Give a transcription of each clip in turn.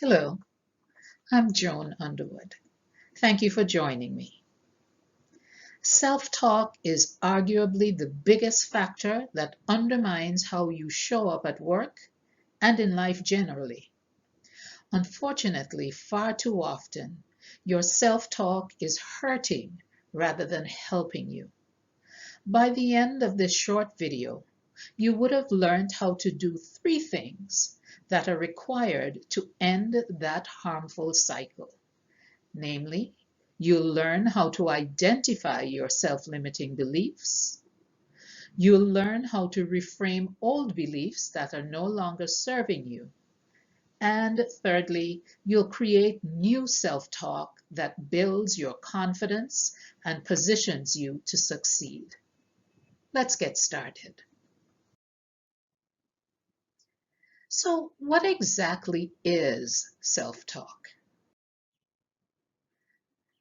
Hello, I'm Joan Underwood. Thank you for joining me. Self-talk is arguably the biggest factor that undermines how you show up at work and in life generally. Unfortunately, far too often, your self-talk is hurting rather than helping you. By the end of this short video, you would have learned how to do 3 things that are required to end that harmful cycle. Namely, you'll learn how to identify your self-limiting beliefs. You'll learn how to reframe old beliefs that are no longer serving you. And thirdly, you'll create new self-talk that builds your confidence and positions you to succeed. Let's get started. So, what exactly is self-talk?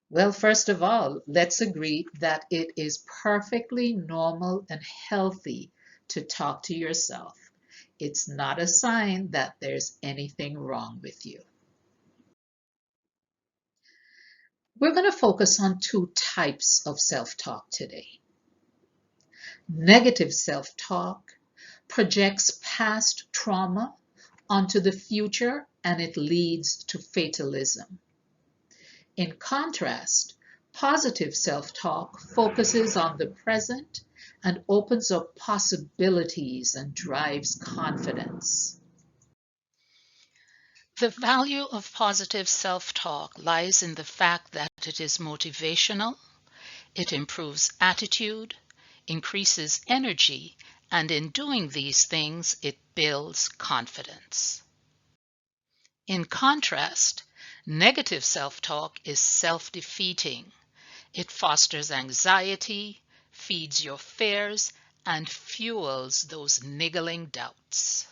Well, first of all, let's agree that it is perfectly normal and healthy to talk to yourself. It's not a sign that there's anything wrong with you. We're going to focus on 2 types of self-talk today. Negative self-talk projects past trauma onto the future and it leads to fatalism. In contrast, positive self-talk focuses on the present and opens up possibilities and drives confidence. The value of positive self-talk lies in the fact that it is motivational, it improves attitude, increases energy, and in doing these things, it builds confidence. In contrast, negative self-talk is self-defeating. It fosters anxiety, feeds your fears, and fuels those niggling doubts.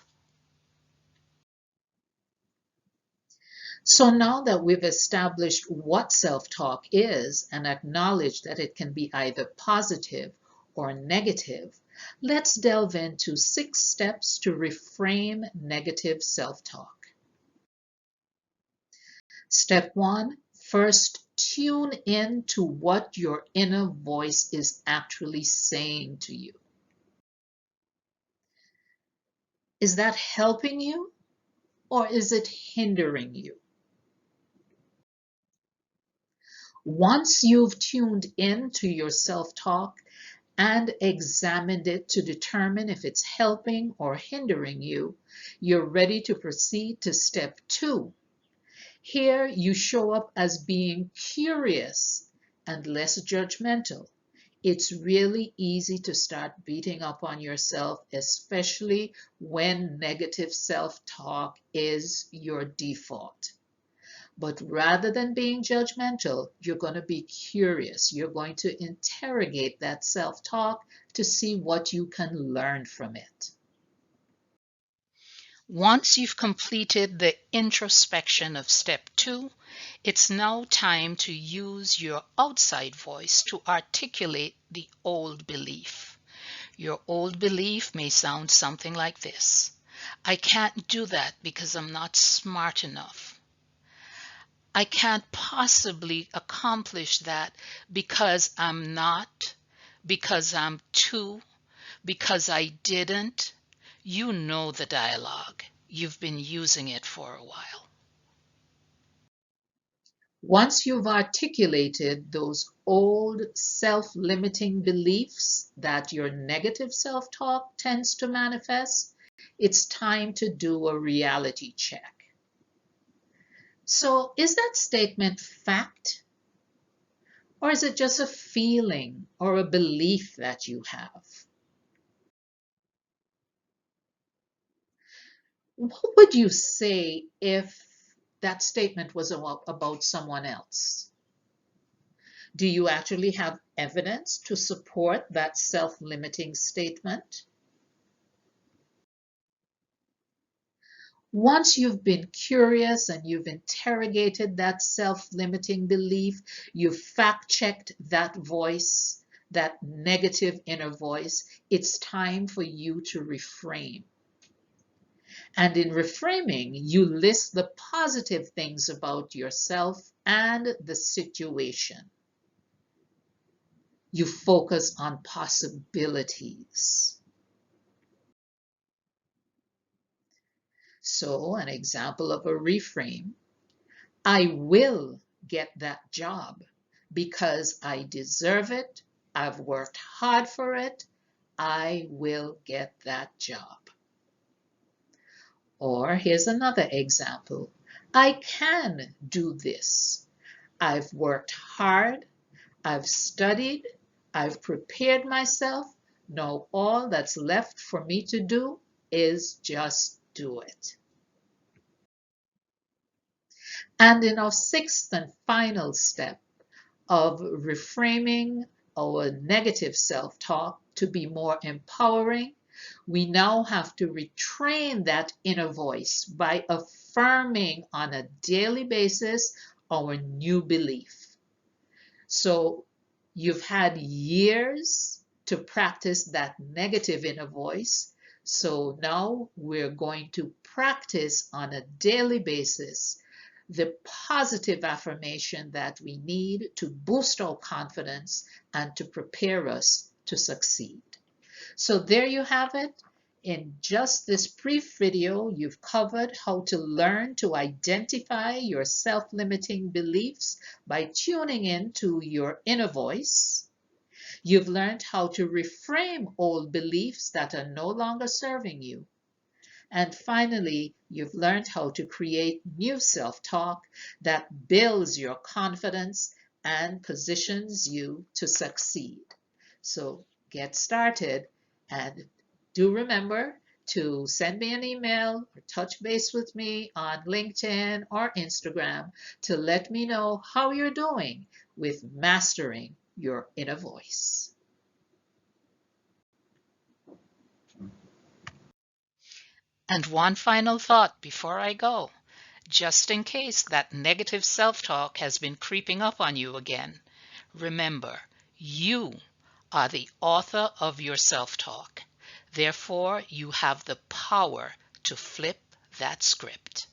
So now that we've established what self-talk is and acknowledged that it can be either positive or negative, let's delve into 6 steps to reframe negative self-talk. Step 1, first tune in to what your inner voice is actually saying to you. Is that helping you or is it hindering you? Once you've tuned in to your self-talk and examined it to determine if it's helping or hindering you, you're ready to proceed to step 2. Here you show up as being curious and less judgmental. It's really easy to start beating up on yourself, especially when negative self-talk is your default. But rather than being judgmental, you're going to be curious. You're going to interrogate that self-talk to see what you can learn from it. Once you've completed the introspection of step 2, it's now time to use your outside voice to articulate the old belief. Your old belief may sound something like this: I can't do that because I'm not smart enough. I can't possibly accomplish that because I'm not, because I'm too, because I didn't. You know the dialogue. You've been using it for a while. Once you've articulated those old self-limiting beliefs that your negative self-talk tends to manifest, it's time to do a reality check. So, is that statement fact? Or is it just a feeling or a belief that you have? What would you say if that statement was about someone else? Do you actually have evidence to support that self-limiting statement? Once you've been curious and you've interrogated that self-limiting belief, you've fact-checked that voice, that negative inner voice, it's time for you to reframe. And in reframing, you list the positive things about yourself and the situation. You focus on possibilities. So, an example of a reframe: I will get that job because I deserve it. I've worked hard for it. I will get that job. Or here's another example: I can do this. I've worked hard. I've studied. I've prepared myself. Now all that's left for me to do is just do it. And in our sixth and final step of reframing our negative self-talk to be more empowering, we now have to retrain that inner voice by affirming on a daily basis our new belief. So you've had years to practice that negative inner voice. So now we're going to practice on a daily basis the positive affirmation that we need to boost our confidence and to prepare us to succeed. So there you have it. In just this brief video, you've covered how to learn to identify your self-limiting beliefs by tuning in to your inner voice. You've learned how to reframe old beliefs that are no longer serving you. And finally, you've learned how to create new self-talk that builds your confidence and positions you to succeed. So get started, and do remember to send me an email or touch base with me on LinkedIn or Instagram to let me know how you're doing with mastering your inner voice. And one final thought before I go, just in case that negative self-talk has been creeping up on you again. Remember, you are the author of your self-talk. Therefore, you have the power to flip that script.